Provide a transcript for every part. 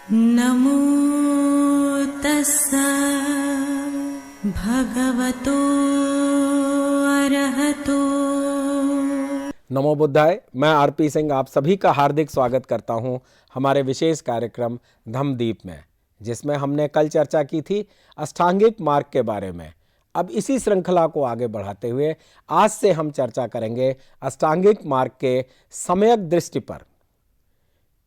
नमो तस्सा भगवतो अरहतो। नमो बुद्धाय। मैं आरपी सिंह आप सभी का हार्दिक स्वागत करता हूं हमारे विशेष कार्यक्रम धम्मदीप में, जिसमें हमने कल चर्चा की थी अष्टांगिक मार्ग के बारे में। अब इसी श्रृंखला को आगे बढ़ाते हुए आज से हम चर्चा करेंगे अष्टांगिक मार्ग के सम्यक दृष्टि पर।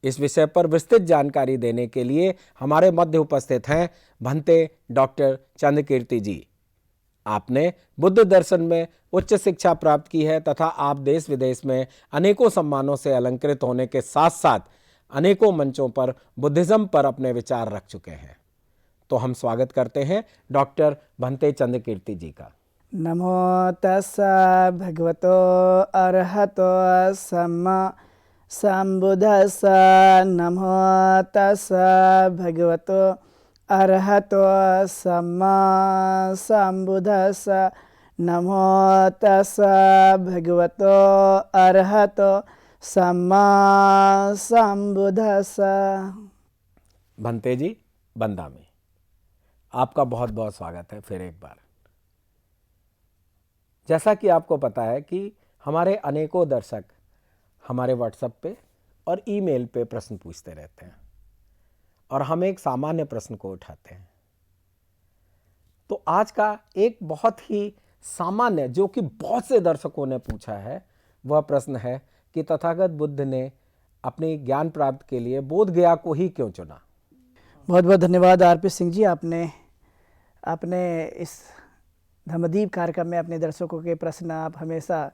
इस विषय पर विस्तृत जानकारी देने के लिए हमारे मध्य उपस्थित हैं भंते डॉक्टर चंद्रकीर्ति जी। आपने बुद्ध दर्शन में उच्च शिक्षा प्राप्त की है तथा आप देश विदेश में अनेकों सम्मानों से अलंकृत होने के साथ साथ अनेकों मंचों पर बुद्धिज्म पर अपने विचार रख चुके हैं। तो हम स्वागत करते हैं डॉक्टर भंते चंद्रकीर्ति जी का। नमो तस्सा भगवतो अरहतो सम्मा संबुद्धस्सा। नमो तस्सा भगवतो अरहतो सम्मा संबुद्धस्सा। नमो तस्सा भगवतो अरहतो सम्मा संबुद्धस्सा। भंते जी, बंदा में आपका बहुत बहुत स्वागत है फिर एक बार। जैसा कि आपको पता है कि हमारे अनेकों दर्शक हमारे व्हाट्सएप पे और ईमेल पे प्रश्न पूछते रहते हैं और हम एक सामान्य प्रश्न को उठाते हैं। तो आज का एक बहुत ही सामान्य, जो कि बहुत से दर्शकों ने पूछा है, वह प्रश्न है कि तथागत बुद्ध ने अपनी ज्ञान प्राप्ति के लिए बोध गया को ही क्यों चुना। बहुत बहुत धन्यवाद आरपी सिंह जी, आपने इस धम्मदीप कार्यक्रम में अपने दर्शकों के प्रश्न आप हमेशा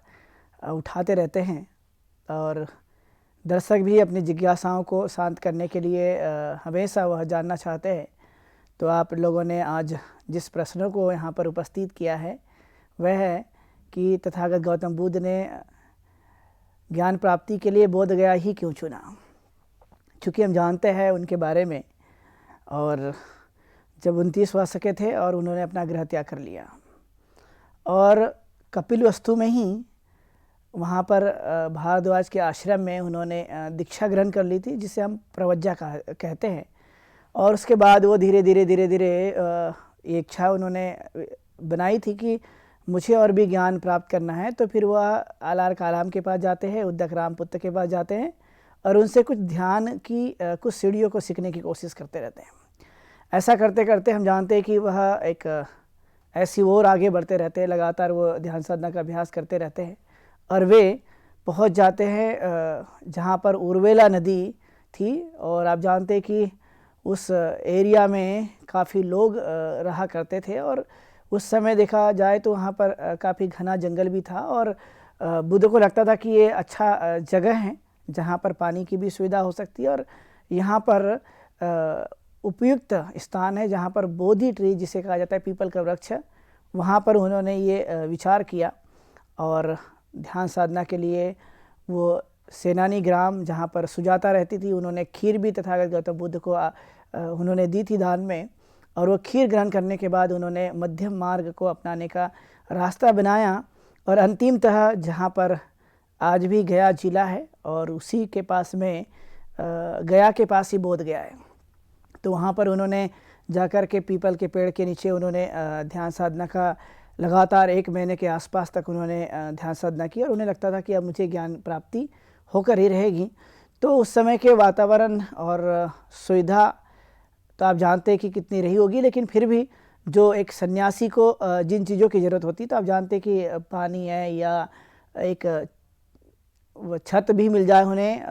उठाते रहते हैं और दर्शक भी अपनी जिज्ञासाओं को शांत करने के लिए हमेशा वह जानना चाहते हैं। तो आप लोगों ने आज जिस प्रश्नों को यहाँ पर उपस्थित किया है वह है कि तथागत गौतम बुद्ध ने ज्ञान प्राप्ति के लिए बोध गया ही क्यों चुना। चूँकि हम जानते हैं उनके बारे में, और जब 29 वर्ष के थे और उन्होंने अपना गृह त्याग कर लिया और कपिलवस्तु में ही वहाँ पर भारद्वाज के आश्रम में उन्होंने दीक्षा ग्रहण कर ली थी, जिसे हम प्रवज्जा कहते हैं। और उसके बाद वो धीरे धीरे ये इच्छा उन्होंने बनाई थी कि मुझे और भी ज्ञान प्राप्त करना है। तो फिर वह आलार कालाम के पास जाते हैं, उद्दक रामपुत्र के पास जाते हैं और उनसे कुछ ध्यान की कुछ सीढ़ियों को सीखने की कोशिश करते रहते हैं। ऐसा करते करते हम जानते हैं कि वह एक ऐसी ओर आगे बढ़ते रहते हैं, लगातार वो ध्यान साधना का अभ्यास करते रहते हैं और वे पहुंच जाते हैं जहां पर उर्वेला नदी थी। और आप जानते हैं कि उस एरिया में काफ़ी लोग रहा करते थे और उस समय देखा जाए तो वहाँ पर काफ़ी घना जंगल भी था और बुद्ध को लगता था कि ये अच्छा जगह है जहाँ पर पानी की भी सुविधा हो सकती है और यहाँ पर उपयुक्त स्थान है जहाँ पर बोधि ट्री, जिसे कहा जाता है पीपल का वृक्ष, वहाँ पर उन्होंने ये विचार किया और ध्यान साधना के लिए वो सेनानी ग्राम जहाँ पर सुजाता रहती थी, उन्होंने खीर भी तथागत गौतम बुद्ध को उन्होंने दी थी दान में। और वो खीर ग्रहण करने के बाद उन्होंने मध्यम मार्ग को अपनाने का रास्ता बनाया और अंतिमतः जहाँ पर आज भी गया जिला है और उसी के पास में गया के पास ही बोध गया है। तो वहाँ पर उन्होंने जाकर के पीपल के पेड़ के नीचे उन्होंने ध्यान साधना का लगातार 1 महीने के आसपास तक उन्होंने ध्यान साधना की और उन्हें लगता था कि अब मुझे ज्ञान प्राप्ति होकर ही रहेगी। तो उस समय के वातावरण और सुविधा तो आप जानते हैं कि कितनी रही होगी, लेकिन फिर भी जो एक सन्यासी को जिन चीज़ों की ज़रूरत होती, तो आप जानते हैं कि पानी है या एक छत भी मिल जाए उन्हें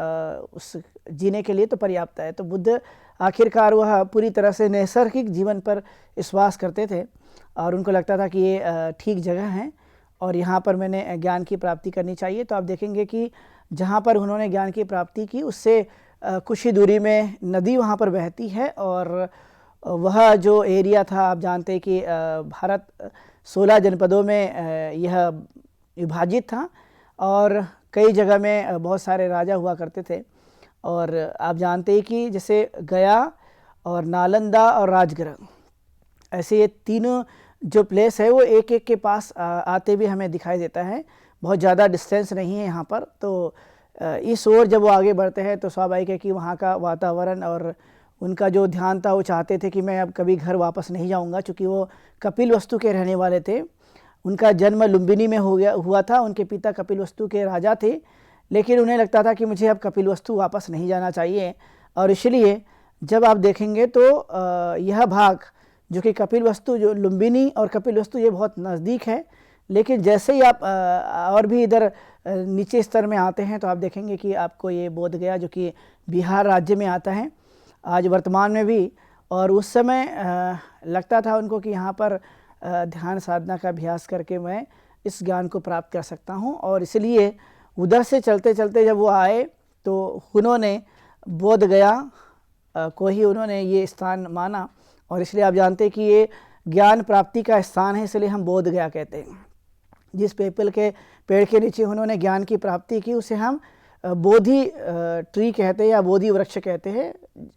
उस जीने के लिए तो पर्याप्त है। तो बुद्ध आखिरकार वह पूरी तरह से नैसर्गिक जीवन पर विश्वास करते थे और उनको लगता था कि ये ठीक जगह है और यहाँ पर मैंने ज्ञान की प्राप्ति करनी चाहिए। तो आप देखेंगे कि जहाँ पर उन्होंने ज्ञान की प्राप्ति की उससे कुछ ही दूरी में नदी वहाँ पर बहती है और वह जो एरिया था, आप जानते हैं कि भारत 16 जनपदों में यह विभाजित था और कई जगह में बहुत सारे राजा हुआ करते थे। और आप जानते हैं कि जैसे गया और नालंदा और राजगृह, ऐसे ये तीनों जो प्लेस है वो एक एक के पास आते भी हमें दिखाई देता है। बहुत ज़्यादा डिस्टेंस नहीं है यहाँ पर। तो इस ओर जब वो आगे बढ़ते हैं तो स्वाभाविक है कि वहाँ का वातावरण और उनका जो ध्यान था वो चाहते थे कि मैं अब कभी घर वापस नहीं जाऊंगा, चूँकि वो कपिलवस्तु के रहने वाले थे। उनका जन्म लुम्बिनी में हुआ था। उनके पिता कपिलवस्तु के राजा थे, लेकिन उन्हें लगता था कि मुझे अब कपिलवस्तु वापस नहीं जाना चाहिए। और इसलिए जब आप देखेंगे तो यह भाग जो कि कपिलवस्तु, जो लुम्बिनी और कपिलवस्तु ये बहुत नज़दीक है, लेकिन जैसे ही आप और भी इधर नीचे स्तर में आते हैं तो आप देखेंगे कि आपको ये बोध गया, जो कि बिहार राज्य में आता है आज वर्तमान में भी। और उस समय लगता था उनको कि यहाँ पर ध्यान साधना का अभ्यास करके मैं इस ज्ञान को प्राप्त कर सकता हूँ। और इसलिए उधर से चलते चलते जब वो आए तो उन्होंने बोध गया को ही उन्होंने ये स्थान माना। और इसलिए आप जानते हैं कि ये ज्ञान प्राप्ति का स्थान है, इसलिए हम बोध गया कहते हैं। जिस पीपल के पेड़ के नीचे उन्होंने ज्ञान की प्राप्ति की उसे हम बोधि ट्री कहते हैं या बोधि वृक्ष कहते हैं,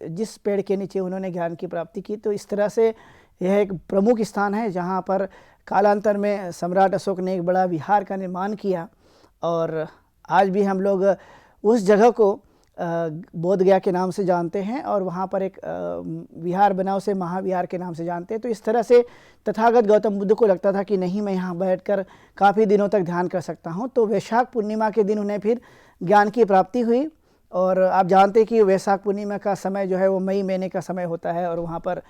जिस पेड़ के नीचे उन्होंने ज्ञान की प्राप्ति की। तो इस तरह से यह एक प्रमुख स्थान है जहाँ पर कालांतर में सम्राट अशोक ने एक बड़ा विहार का निर्माण किया। और आज भी हम लोग उस जगह को बोध गया के नाम से जानते हैं, और वहाँ पर एक विहार बना उसे महाविहार के नाम से जानते हैं। तो इस तरह से तथागत गौतम बुद्ध को लगता था कि नहीं, मैं यहाँ बैठकर काफ़ी दिनों तक ध्यान कर सकता हूँ। तो वैशाख पूर्णिमा के दिन उन्हें फिर ज्ञान की प्राप्ति हुई। और आप जानते हैं कि वैशाख पूर्णिमा का समय जो है वो मई महीने का समय होता है, और वहाँ पर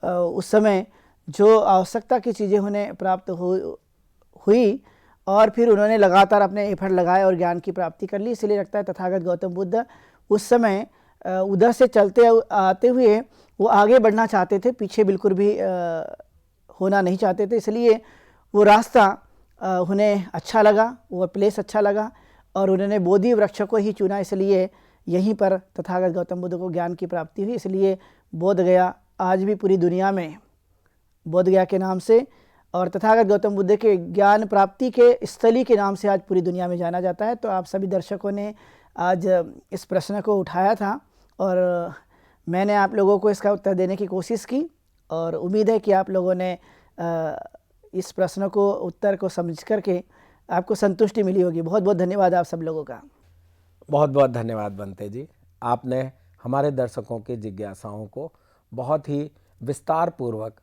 उस समय जो आवश्यकता की चीज़ें उन्हें प्राप्त हुई और फिर उन्होंने लगातार अपने एफर्ट लगाए और ज्ञान की प्राप्ति कर ली। इसलिए लगता है तथागत गौतम बुद्ध उस समय उधर से चलते आते हुए वो आगे बढ़ना चाहते थे, पीछे बिल्कुल भी होना नहीं चाहते थे। इसलिए वो रास्ता उन्हें अच्छा लगा, वो प्लेस अच्छा लगा, और उन्होंने बोधि वृक्ष को ही चुना। इसलिए यहीं पर तथागत गौतम बुद्ध को ज्ञान की प्राप्ति हुई। इसलिए बोध गया आज भी पूरी दुनिया में बोध गया के नाम से और तथागत गौतम बुद्ध के ज्ञान प्राप्ति के स्थली के नाम से आज पूरी दुनिया में जाना जाता है। तो आप सभी दर्शकों ने आज इस प्रश्न को उठाया था और मैंने आप लोगों को इसका उत्तर देने की कोशिश की, और उम्मीद है कि आप लोगों ने इस प्रश्न को उत्तर को समझ करके आपको संतुष्टि मिली होगी। बहुत बहुत धन्यवाद आप सब लोगों का। बहुत बहुत धन्यवाद बंते जी, आपने हमारे दर्शकों की जिज्ञासाओं को बहुत ही विस्तार पूर्वक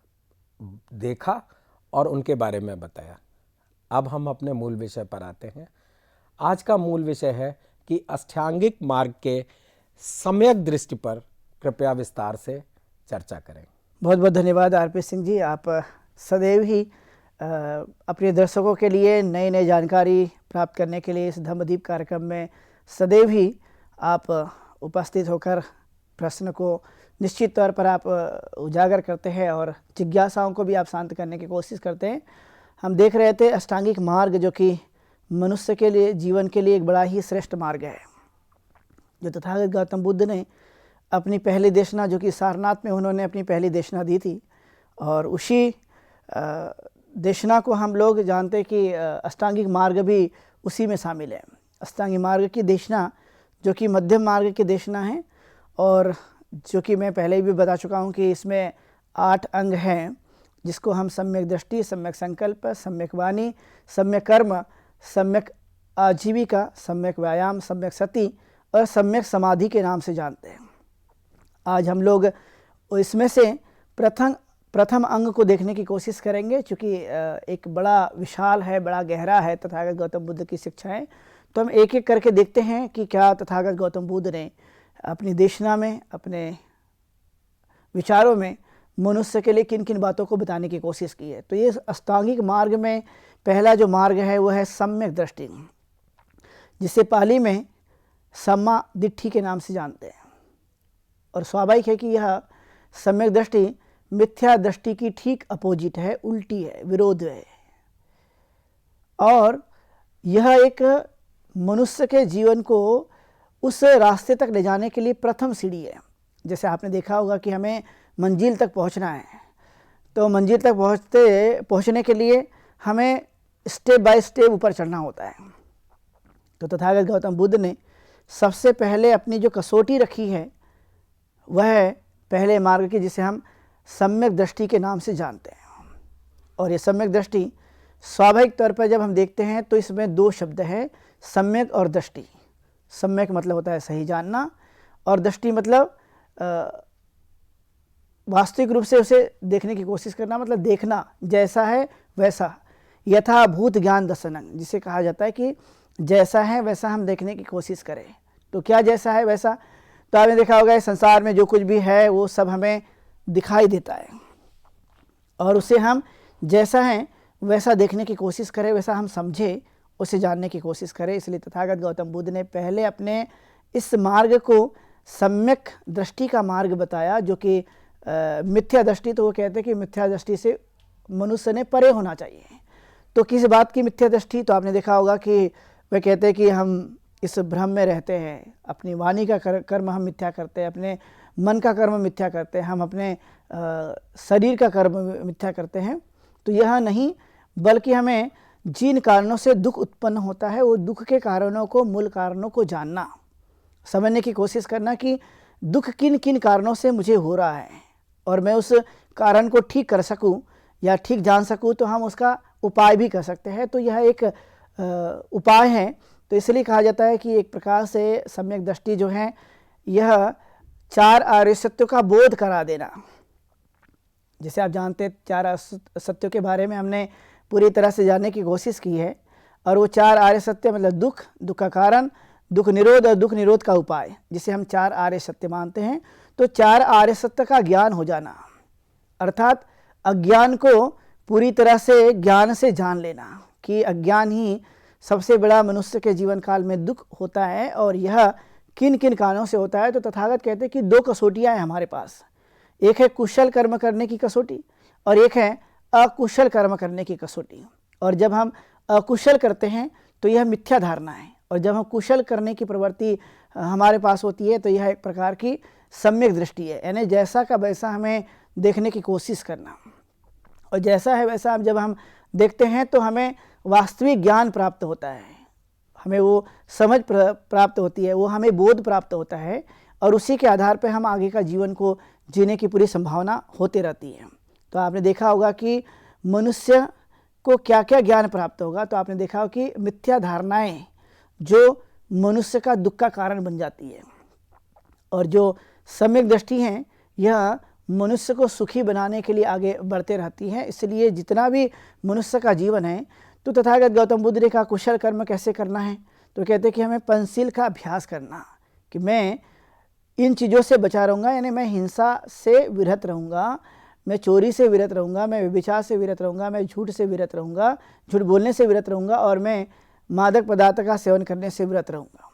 देखा और उनके बारे में बताया। अब हम अपने मूल विषय पर आते हैं। आज का मूल विषय है कि अष्टांगिक मार्ग के सम्यक दृष्टि पर कृपया विस्तार से चर्चा करें। बहुत बहुत धन्यवाद आरपी सिंह जी, आप सदैव ही अपने दर्शकों के लिए नई नई जानकारी प्राप्त करने के लिए इस धम्मदीप कार्यक्रम में सदैव ही आप उपस्थित होकर प्रश्न को निश्चित तौर पर आप उजागर करते हैं और जिज्ञासाओं को भी आप शांत करने की कोशिश करते हैं। हम देख रहे थे अष्टांगिक मार्ग जो कि मनुष्य के लिए, जीवन के लिए एक बड़ा ही श्रेष्ठ मार्ग है, जो तथागत गौतम बुद्ध ने अपनी पहली देशना, जो कि सारनाथ में उन्होंने अपनी पहली देशना दी थी, और उसी देशना को हम लोग जानते कि अष्टांगिक मार्ग भी उसी में शामिल है। अष्टांगिक मार्ग की देशना जो कि मध्यम मार्ग की देशना है, और जो कि मैं पहले भी बता चुका हूँ कि इसमें 8 अंग हैं, जिसको हम सम्यक दृष्टि, सम्यक संकल्प, सम्यक वाणी, सम्यक कर्म, सम्यक आजीविका, सम्यक व्यायाम, सम्यक सति और सम्यक समाधि के नाम से जानते हैं। आज हम लोग इसमें से प्रथम अंग को देखने की कोशिश करेंगे, क्योंकि एक बड़ा विशाल है, बड़ा गहरा है तथागत गौतम बुद्ध की शिक्षाएं। तो हम एक एक करके देखते हैं कि क्या तथागत गौतम बुद्ध ने अपनी देशना में, अपने विचारों में मनुष्य के लिए किन किन बातों को बताने की कोशिश की है। तो ये अष्टांगिक मार्ग में पहला जो मार्ग है वो है सम्यक दृष्टि, जिसे पाली में सम्मा दिट्ठी के नाम से जानते हैं। और स्वाभाविक है कि यह सम्यक दृष्टि मिथ्या दृष्टि की ठीक अपोजिट है, उल्टी है, विरोध है, और यह एक मनुष्य के जीवन को उस रास्ते तक ले जाने के लिए प्रथम सीढ़ी है। जैसे आपने देखा होगा कि हमें मंजिल तक पहुंचना है, तो मंजिल तक पहुंचने के लिए हमें स्टेप बाय स्टेप ऊपर चढ़ना होता है। तो तथागत गौतम बुद्ध ने सबसे पहले अपनी जो कसौटी रखी है वह पहले मार्ग की, जिसे हम सम्यक दृष्टि के नाम से जानते हैं। और ये सम्यक दृष्टि स्वाभाविक तौर पर जब हम देखते हैं तो इसमें 2 शब्द हैं, सम्यक और दृष्टि। सम्यक मतलब होता है सही जानना, और दृष्टि मतलब वास्तविक रूप से उसे देखने की कोशिश करना, मतलब देखना जैसा है वैसा, यथाभूत ज्ञान दर्शनम, जिसे कहा जाता है कि जैसा है वैसा हम देखने की कोशिश करें। तो क्या जैसा है वैसा? तो आपने देखा होगा इस संसार में जो कुछ भी है वो सब हमें दिखाई देता है और उसे हम जैसा है वैसा देखने की कोशिश करें, वैसा हम समझे, उसे जानने की कोशिश करें। इसलिए तथागत गौतम बुद्ध ने पहले अपने इस मार्ग को सम्यक दृष्टि का मार्ग बताया, जो कि मिथ्या दृष्टि, तो वो कहते हैं कि मिथ्या दृष्टि से मनुष्य ने परे होना चाहिए। तो किस बात की मिथ्या दृष्टि? तो आपने देखा होगा कि वे कहते हैं कि हम इस भ्रम में रहते हैं, अपनी वाणी का कर्म हम मिथ्या करते हैं, अपने मन का कर्म मिथ्या करते हैं, हम अपने शरीर का कर्म मिथ्या करते हैं। तो यह नहीं, बल्कि हमें जिन कारणों से दुख उत्पन्न होता है वो दुख के कारणों को, मूल कारणों को जानना, समझने की कोशिश करना कि दुख किन किन कारणों से मुझे हो रहा है और मैं उस कारण को ठीक कर सकूं या ठीक जान सकूं तो हम उसका उपाय भी कर सकते हैं। तो यह एक उपाय है। तो इसलिए कहा जाता है कि एक प्रकार से सम्यक दृष्टि जो है यह चार आर्य सत्यों का बोध करा देना। जैसे आप जानते हैं चार सत्यों के बारे में हमने पूरी तरह से जानने की कोशिश की है, और वो चार आर्य सत्य मतलब दुख, दुख का कारण, दुख निरोध और दुख निरोध का उपाय, जिसे हम चार आर्य सत्य मानते हैं। तो चार आर्य सत्य का ज्ञान हो जाना, अर्थात अज्ञान को पूरी तरह से ज्ञान से जान लेना कि अज्ञान ही सबसे बड़ा मनुष्य के जीवन काल में दुख होता है और यह किन किन कारणों से होता है। तो तथागत कहते हैं कि दो कसौटियाँ हैं हमारे पास, एक है कुशल कर्म करने की कसौटी और एक है अकुशल कर्म करने की कसौटी। और जब हम अकुशल करते हैं तो यह मिथ्या धारणा है, और जब हम कुशल करने की प्रवृत्ति हमारे पास होती है तो यह एक प्रकार की सम्यक दृष्टि है, यानी जैसा का वैसा हमें देखने की कोशिश करना। और जैसा है वैसा जब हम देखते हैं तो हमें वास्तविक ज्ञान प्राप्त होता है, हमें वो समझ प्राप्त होती है, वो हमें बोध प्राप्त होता है, और उसी के आधार पर हम आगे का जीवन को जीने की पूरी संभावना होती रहती है। तो आपने देखा होगा कि मनुष्य को क्या क्या ज्ञान प्राप्त होगा। तो आपने देखा होगा कि मिथ्या धारणाएं जो मनुष्य का दुख का कारण बन जाती है, और जो सम्यक दृष्टि हैं यह मनुष्य को सुखी बनाने के लिए आगे बढ़ते रहती हैं। इसलिए जितना भी मनुष्य का जीवन है, तो तथागत गौतम बुद्ध ने कहा कुशल कर्म कैसे करना है। तो कहते हैं कि हमें पंचशील का अभ्यास करना, कि मैं इन चीज़ों से बचा रहूँगा, यानी मैं हिंसा से विरत रहूँगा, मैं चोरी से विरत रहूँगा, मैं व्यभिचार से विरत रहूँगा, मैं झूठ से विरत रहूँगा, झूठ बोलने से विरत रहूँगा, और मैं मादक पदार्थ का सेवन करने से विरत रहूँगा।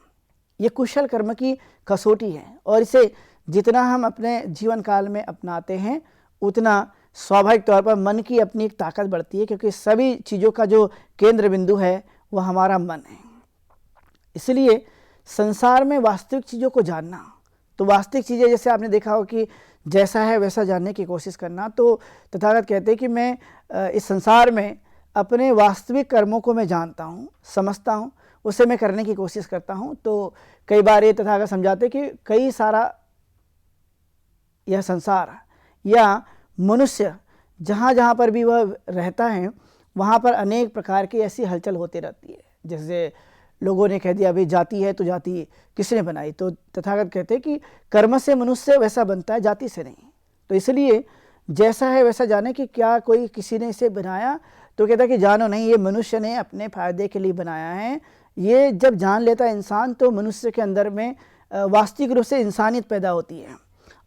ये कुशल कर्म की कसौटी है, और इसे जितना हम अपने जीवन काल में अपनाते हैं उतना स्वाभाविक तौर पर मन की अपनी एक ताकत बढ़ती है, क्योंकि सभी चीज़ों का जो केंद्र बिंदु है वह हमारा मन है। इसलिए संसार में वास्तविक चीज़ों को जानना, तो वास्तविक चीज़ें जैसे आपने देखा हो कि जैसा है वैसा जानने की कोशिश करना। तो तथागत कहते हैं कि मैं इस संसार में अपने वास्तविक कर्मों को मैं जानता हूँ, समझता हूँ, उसे मैं करने की कोशिश करता हूँ। तो कई बार ये तथागत समझाते कि कई सारा यह संसार या मनुष्य जहाँ जहाँ पर भी वह रहता है वहाँ पर अनेक प्रकार की ऐसी हलचल होती रहती है। जैसे लोगों ने कह दिया भाई जाति है तो जाति किसने बनाई, तो तथागत कहते हैं कि कर्म से मनुष्य वैसा बनता है, जाति से नहीं। तो इसलिए जैसा है वैसा जाने कि क्या कोई किसी ने इसे बनाया, तो कहता है कि जानो नहीं, ये मनुष्य ने अपने फायदे के लिए बनाया है। ये जब जान लेता है इंसान तो मनुष्य के अंदर में वास्तविक रूप से इंसानियत पैदा होती है,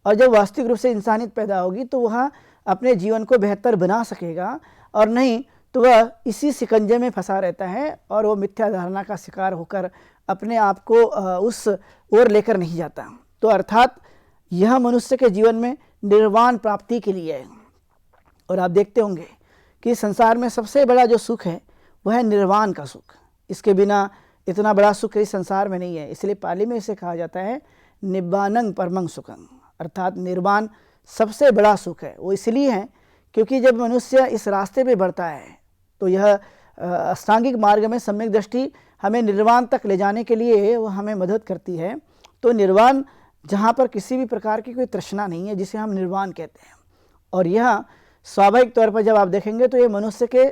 और जब वास्तविक रूप से इंसानियत पैदा होगी तो वह अपने जीवन को बेहतर बना सकेगा, और नहीं तो वह इसी शिकंजे में फंसा रहता है और वो मिथ्या धारणा का शिकार होकर अपने आप को उस ओर लेकर नहीं जाता। तो अर्थात यह मनुष्य के जीवन में निर्वाण प्राप्ति के लिए है। और आप देखते होंगे कि संसार में सबसे बड़ा जो सुख है वह है निर्वाण का सुख। इसके बिना इतना बड़ा सुख इस संसार में नहीं है। इसलिए पाली में इसे कहा जाता है निब्बानंग परमं सुखं, अर्थात निर्वाण सबसे बड़ा सुख है। वो इसलिए है क्योंकि जब मनुष्य इस रास्ते पे बढ़ता है तो यह अष्टांगिक मार्ग में सम्यक दृष्टि हमें निर्वाण तक ले जाने के लिए वो हमें मदद करती है। तो निर्वाण जहाँ पर किसी भी प्रकार की कोई तृष्णा नहीं है, जिसे हम निर्वाण कहते हैं, और यह स्वाभाविक तौर पर जब आप देखेंगे तो ये मनुष्य के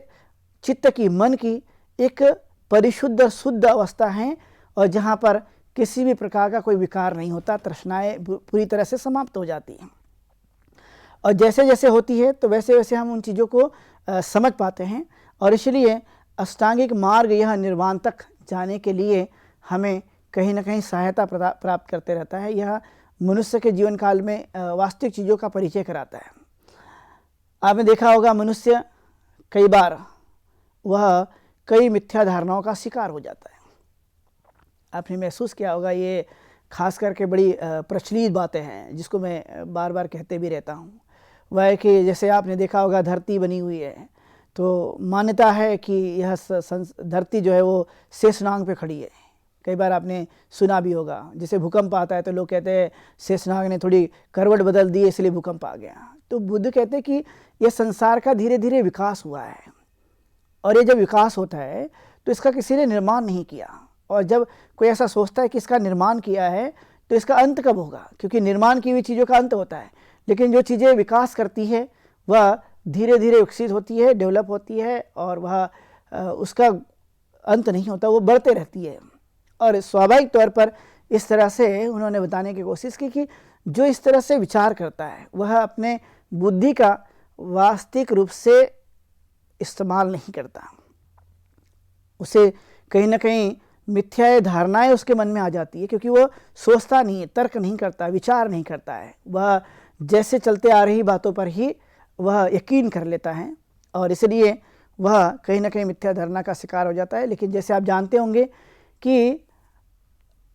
चित्त की, मन की एक परिशुद्ध शुद्ध अवस्था है, और जहाँ पर किसी भी प्रकार का कोई विकार नहीं होता, तृष्णाएँ पूरी तरह से समाप्त हो जाती हैं। और जैसे जैसे होती है तो वैसे वैसे हम उन चीज़ों को समझ पाते हैं। और इसलिए अष्टांगिक मार्ग यह निर्वाण तक जाने के लिए हमें कहीं ना कहीं सहायता प्राप्त करते रहता है। यह मनुष्य के जीवन काल में वास्तविक चीज़ों का परिचय कराता है। आपने देखा होगा मनुष्य कई बार वह कई मिथ्या धारणाओं का शिकार हो जाता है। आपने महसूस किया होगा, ये खास करके बड़ी प्रचलित बातें हैं जिसको मैं बार बार कहते भी रहता हूँ। वह है कि जैसे आपने देखा होगा धरती बनी हुई है तो मान्यता है कि यह धरती जो है वो शेषनाग पे खड़ी है। कई बार आपने सुना भी होगा, जैसे भूकंप आता है तो लोग कहते हैं शेषनाग ने थोड़ी करवट बदल दी इसलिए भूकंप आ गया। तो बुद्ध कहते हैं कि यह संसार का धीरे धीरे विकास हुआ है, और ये जब विकास होता है तो इसका किसी ने निर्माण नहीं किया। और जब कोई ऐसा सोचता है कि इसका निर्माण किया है तो इसका अंत कब होगा, क्योंकि निर्माण की हुई चीज़ों का अंत होता है, लेकिन जो चीज़ें विकास करती है वह धीरे धीरे विकसित होती है, डेवलप होती है, और वह उसका अंत नहीं होता, वो बढ़ते रहती है। और स्वाभाविक तौर पर इस तरह से उन्होंने बताने की कोशिश की कि जो इस तरह से विचार करता है वह अपने बुद्धि का वास्तविक रूप से इस्तेमाल नहीं करता। उसे कहीं ना कहीं मिथ्या धारणाएं उसके मन में आ जाती है, क्योंकि वो सोचता नहीं है, तर्क नहीं करता, विचार नहीं करता है। वह जैसे चलते आ रही बातों पर ही वह यकीन कर लेता है, और इसलिए वह कहीं ना कहीं मिथ्या धारणा का शिकार हो जाता है। लेकिन जैसे आप जानते होंगे कि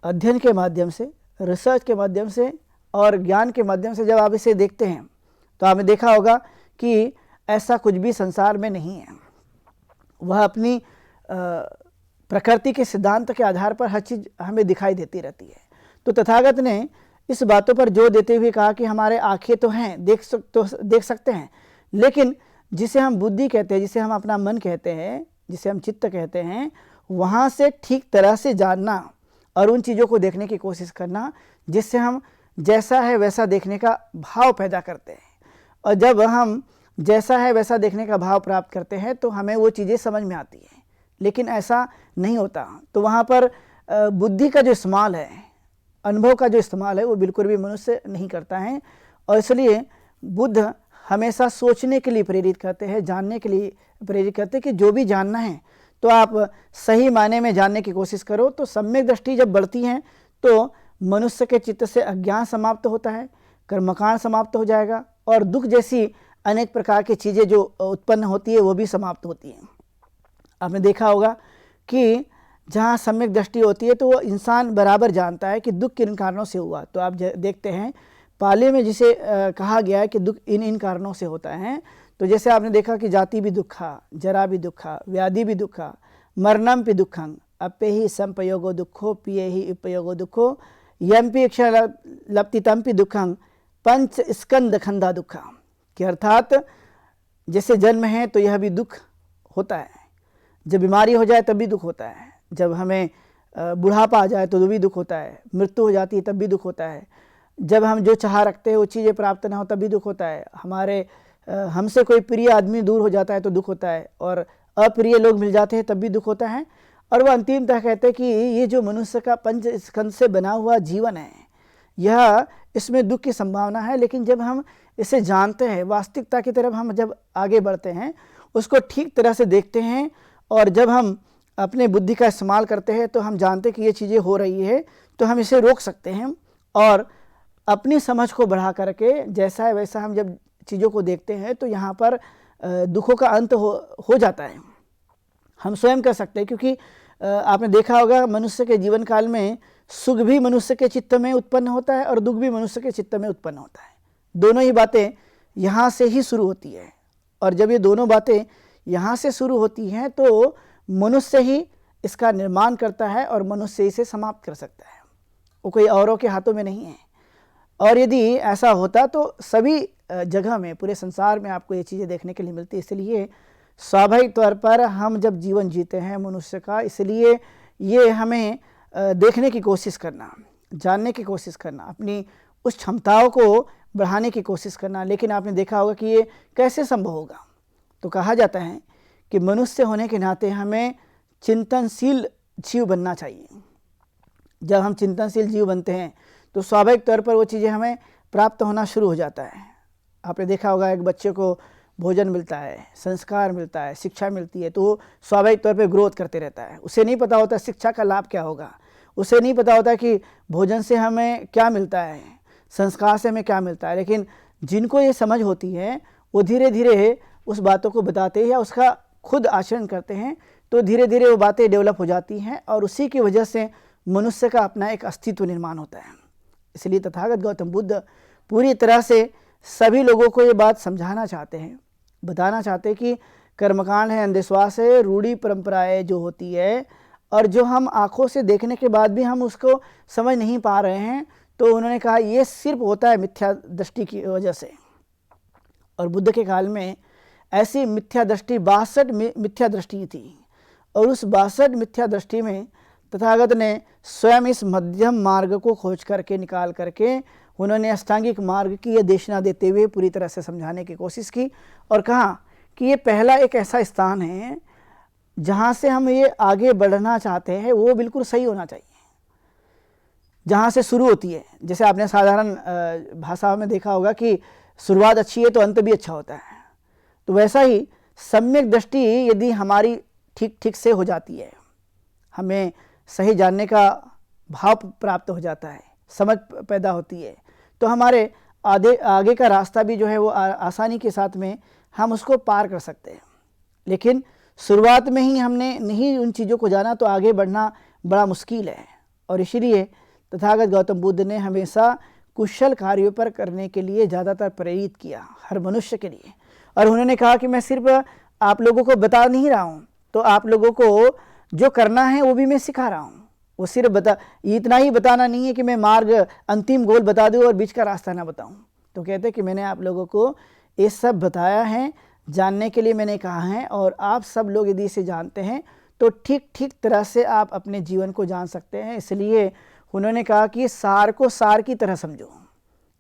अध्ययन के माध्यम से, रिसर्च के माध्यम से और ज्ञान के माध्यम से जब आप इसे देखते हैं तो आपने देखा होगा कि ऐसा कुछ भी संसार में नहीं है। वह अपनी प्रकृति के सिद्धांत के आधार पर हर चीज़ हमें दिखाई देती रहती है। तो तथागत ने इस बातों पर जोर देते हुए कहा कि हमारे आँखें तो हैं, देख सकते हैं, लेकिन जिसे हम बुद्धि कहते हैं, जिसे हम अपना मन कहते हैं, जिसे हम चित्त कहते हैं, वहाँ से ठीक तरह से जानना और उन चीज़ों को देखने की कोशिश करना जिससे हम जैसा है वैसा देखने का भाव पैदा करते हैं। और जब हम जैसा है वैसा देखने का भाव प्राप्त करते हैं तो हमें वो चीज़ें समझ में आती हैं, लेकिन ऐसा नहीं होता। तो वहाँ पर बुद्धि का जो इस्तेमाल है, अनुभव का जो इस्तेमाल है, वो बिल्कुल भी मनुष्य नहीं करता है। और इसलिए बुद्ध हमेशा सोचने के लिए प्रेरित करते हैं, जानने के लिए प्रेरित करते हैं कि जो भी जानना है तो आप सही मायने में जानने की कोशिश करो। तो सम्यक दृष्टि जब बढ़ती है तो मनुष्य के चित्त से अज्ञान समाप्त होता है, कर्मकांड समाप्त हो जाएगा, और दुख जैसी अनेक प्रकार की चीज़ें जो उत्पन्न होती है वो भी समाप्त होती हैं। आपने देखा होगा कि जहाँ सम्यक दृष्टि होती है तो वो इंसान बराबर जानता है कि दुख किन कारणों से हुआ। तो आप देखते हैं पाली में जिसे कहा गया है कि दुख इन कारणों से होता है। तो जैसे आपने देखा कि जाति भी दुखा, जरा भी दुखा, व्याधि भी दुखा, मरणम भी दुखं, अपे ही संपयोगो दुखो, पिए ही उपयोगो दुखो, यम्पि क्षण लप्तितम भी दुखं, पंच स्कंद खंदा दुखा। कि अर्थात जैसे जन्म है तो यह भी दुख होता है, जब बीमारी हो जाए तब भी दुख होता है, जब हमें बुढ़ापा आ जाए तो भी दुख होता है, मृत्यु हो जाती है तब भी दुख होता है, जब हम जो चाह रखते हैं वो चीज़ें प्राप्त ना हो तब भी दुख होता है, हमारे हमसे कोई प्रिय आदमी दूर हो जाता है तो दुख होता है, और अप्रिय लोग मिल जाते हैं तब भी दुख होता है। और वह अंतिमतः कहते हैं कि ये जो मनुष्य का पंच स्कंद से बना हुआ जीवन है, यह इसमें दुख की संभावना है। लेकिन जब हम इसे जानते हैं, वास्तविकता की तरफ हम जब आगे बढ़ते हैं, उसको ठीक तरह से देखते हैं, और जब हम अपने बुद्धि का इस्तेमाल करते हैं तो हम जानते हैं कि ये चीज़ें हो रही है, तो हम इसे रोक सकते हैं। और अपनी समझ को बढ़ा करके जैसा है वैसा हम जब चीज़ों को देखते हैं तो यहाँ पर दुखों का अंत हो जाता है, हम स्वयं कर सकते हैं। क्योंकि आपने देखा होगा मनुष्य के जीवन काल में सुख भी मनुष्य के चित्त में उत्पन्न होता है और दुख भी मनुष्य के चित्त में उत्पन्न होता है। दोनों ही बातें यहाँ से ही शुरू होती है, और जब ये दोनों बातें यहाँ से शुरू होती हैं तो मनुष्य ही इसका निर्माण करता है और मनुष्य इसे समाप्त कर सकता है, वो कोई औरों के हाथों में नहीं है। और यदि ऐसा होता तो सभी जगह में, पूरे संसार में आपको ये चीज़ें देखने के लिए मिलती है। इसलिए स्वाभाविक तौर पर हम जब जीवन जीते हैं मनुष्य का, इसलिए ये हमें देखने की कोशिश करना, जानने की कोशिश करना, अपनी उस क्षमताओं को बढ़ाने की कोशिश करना। लेकिन आपने देखा होगा कि ये कैसे संभव होगा। तो कहा जाता है कि मनुष्य होने के नाते हमें चिंतनशील जीव बनना चाहिए। जब हम चिंतनशील जीव बनते हैं तो स्वाभाविक तौर पर वो चीज़ें हमें प्राप्त होना शुरू हो जाता है। आपने देखा होगा एक बच्चे को भोजन मिलता है, संस्कार मिलता है, शिक्षा मिलती है, तो वो स्वाभाविक तौर पे ग्रोथ करते रहता है। उसे नहीं पता होता शिक्षा का लाभ क्या होगा, उसे नहीं पता होता कि भोजन से हमें क्या मिलता है, संस्कार से हमें क्या मिलता है। लेकिन जिनको ये समझ होती है वो धीरे धीरे उस बातों को बताते हैं या उसका खुद आचरण करते हैं, तो धीरे धीरे वो बातें डेवलप हो जाती हैं और उसी की वजह से मनुष्य का अपना एक अस्तित्व निर्माण होता है। इसलिए तथागत गौतम बुद्ध पूरी तरह से सभी लोगों को ये बात समझाना चाहते हैं, बताना चाहते हैं कि कर्मकांड है, अंधविश्वास है, रूढ़ी परंपराएं जो होती है और जो हम आँखों से देखने के बाद भी हम उसको समझ नहीं पा रहे हैं, तो उन्होंने कहा ये सिर्फ होता है मिथ्या दृष्टि की वजह से। और बुद्ध के काल में ऐसी मिथ्या दृष्टि 62 मिथ्या दृष्टि थी और उस 62 मिथ्या दृष्टि में तथागत ने स्वयं इस मध्यम मार्ग को खोज करके निकाल करके उन्होंने अष्टांगिक मार्ग की यह देशना देते हुए पूरी तरह से समझाने की कोशिश की और कहा कि ये पहला एक ऐसा स्थान है जहाँ से हम ये आगे बढ़ना चाहते हैं वो बिल्कुल सही होना चाहिए, जहाँ से शुरू होती है। जैसे आपने साधारण भाषा में देखा होगा कि शुरुआत अच्छी है तो अंत भी अच्छा होता है, तो वैसा ही सम्यक दृष्टि यदि हमारी ठीक ठीक से हो जाती है, हमें सही जानने का भाव प्राप्त हो जाता है, समझ पैदा होती है, तो हमारे आगे का रास्ता भी जो है वो आसानी के साथ में हम उसको पार कर सकते हैं। लेकिन शुरुआत में ही हमने नहीं उन चीज़ों को जाना तो आगे बढ़ना बड़ा मुश्किल है। और इसीलिए तथागत गौतम बुद्ध ने हमेशा कुशल कार्यों पर करने के लिए ज़्यादातर प्रेरित किया हर मनुष्य के लिए। और उन्होंने कहा कि मैं सिर्फ आप लोगों को बता नहीं रहा हूँ, तो आप लोगों को जो करना है वो भी मैं सिखा रहा हूँ। वो सिर्फ इतना ही बताना नहीं है कि मैं मार्ग अंतिम गोल बता दूँ और बीच का रास्ता ना बताऊँ। तो कहते हैं कि मैंने आप लोगों को ये सब बताया है, जानने के लिए मैंने कहा है, और आप सब लोग यदि इसे जानते हैं तो ठीक ठीक तरह से आप अपने जीवन को जान सकते हैं। इसलिए उन्होंने कहा कि सार को सार की तरह समझो,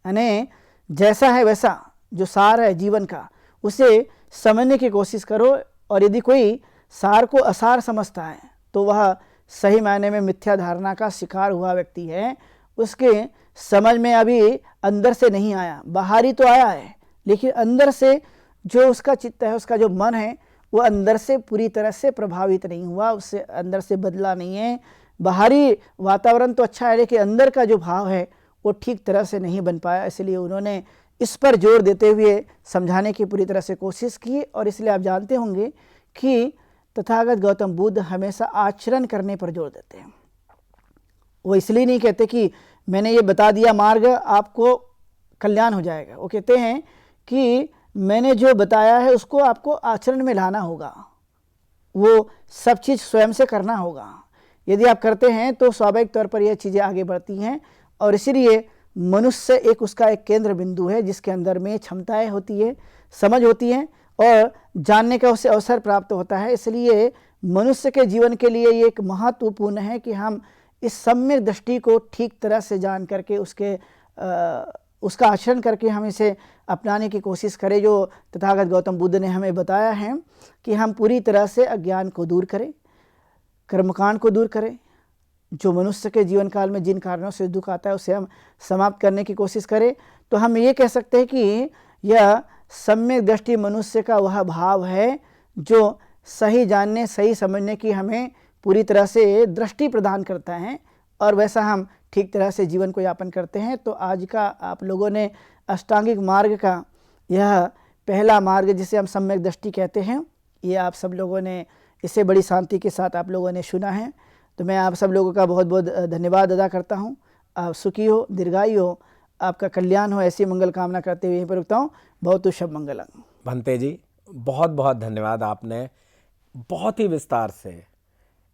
यानी जैसा है वैसा जो सार है जीवन का उसे समझने की कोशिश करो। और यदि कोई सार को असार समझता है तो वह सही मायने में मिथ्या धारणा का शिकार हुआ व्यक्ति है। उसके समझ में अभी अंदर से नहीं आया, बाहरी तो आया है लेकिन अंदर से जो उसका चित्त है, उसका जो मन है, वो अंदर से पूरी तरह से प्रभावित नहीं हुआ, उससे अंदर से बदला नहीं है। बाहरी वातावरण तो अच्छा है लेकिन अंदर का जो भाव है वो ठीक तरह से नहीं बन पाया। इसलिए उन्होंने इस पर जोर देते हुए समझाने की पूरी तरह से कोशिश की। और इसलिए आप जानते होंगे कि तथागत गौतम बुद्ध हमेशा आचरण करने पर जोर देते हैं। वो इसलिए नहीं कहते कि मैंने ये बता दिया मार्ग आपको कल्याण हो जाएगा, वो कहते हैं कि मैंने जो बताया है उसको आपको आचरण में लाना होगा, वो सब चीज़ स्वयं से करना होगा। यदि आप करते हैं तो स्वाभाविक तौर पर यह चीज़ें आगे बढ़ती हैं। और इसीलिए मनुष्य एक उसका एक केंद्र बिंदु है जिसके अंदर में क्षमताएं होती है, समझ होती है और जानने का उसे अवसर प्राप्त होता है। इसलिए मनुष्य के जीवन के लिए ये एक महत्वपूर्ण है कि हम इस सम्यक दृष्टि को ठीक तरह से जान करके उसका आचरण करके हम इसे अपनाने की कोशिश करें, जो तथागत गौतम बुद्ध ने हमें बताया है कि हम पूरी तरह से अज्ञान को दूर करें, कर्मकांड को दूर करें, जो मनुष्य के जीवन काल में जिन कारणों से दुख आता है उसे हम समाप्त करने की कोशिश करें। तो हम ये कह सकते हैं कि यह सम्यक दृष्टि मनुष्य का वह भाव है जो सही जानने, सही समझने की हमें पूरी तरह से दृष्टि प्रदान करता है और वैसा हम ठीक तरह से जीवन को यापन करते हैं। तो आज का आप लोगों ने अष्टांगिक मार्ग का यह पहला मार्ग जिसे हम सम्यक दृष्टि कहते हैं, ये आप सब लोगों ने इसे बड़ी शांति के साथ आप लोगों ने सुना है। तो मैं आप सब लोगों का बहुत बहुत धन्यवाद अदा करता हूँ। आप सुखी हो, दीर्घायु हो, आपका कल्याण हो, ऐसी मंगल कामना करते हुए यहीं पर रुकता हूँ। बहुत शुभ मंगलम। भंते जी, बहुत बहुत धन्यवाद। आपने बहुत ही विस्तार से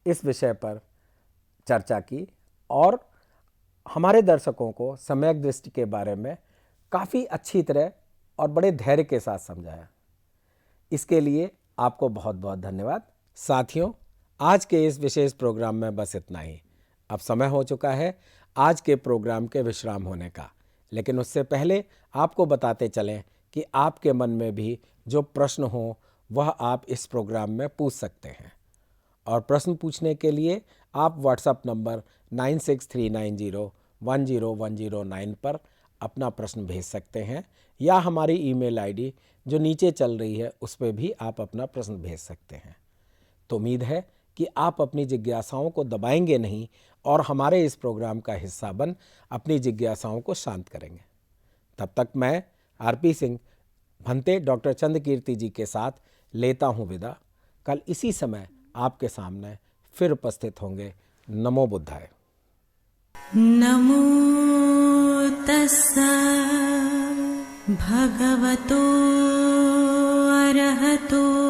इस विषय पर चर्चा की और हमारे दर्शकों को सम्यक दृष्टि के बारे में काफ़ी अच्छी तरह और बड़े धैर्य के साथ समझाया। इसके लिए आपको बहुत बहुत धन्यवाद। साथियों, आज के इस विशेष प्रोग्राम में बस इतना ही। अब समय हो चुका है आज के प्रोग्राम के विश्राम होने का, लेकिन उससे पहले आपको बताते चलें कि आपके मन में भी जो प्रश्न हो वह आप इस प्रोग्राम में पूछ सकते हैं। और प्रश्न पूछने के लिए आप व्हाट्सएप नंबर 9639010109 पर अपना प्रश्न भेज सकते हैं या हमारी ईमेल आईडी जो नीचे चल रही है उस पर भी आप अपना प्रश्न भेज सकते हैं। तो उम्मीद है कि आप अपनी जिज्ञासाओं को दबाएंगे नहीं और हमारे इस प्रोग्राम का हिस्सा बन अपनी जिज्ञासाओं को शांत करेंगे। तब तक मैं आरपी सिंह भंते डॉक्टर चंद्रकीर्ति जी के साथ लेता हूँ विदा। कल इसी समय आपके सामने फिर उपस्थित होंगे। नमो बुद्धाय। नमो तस्सा भगवतो अरहतो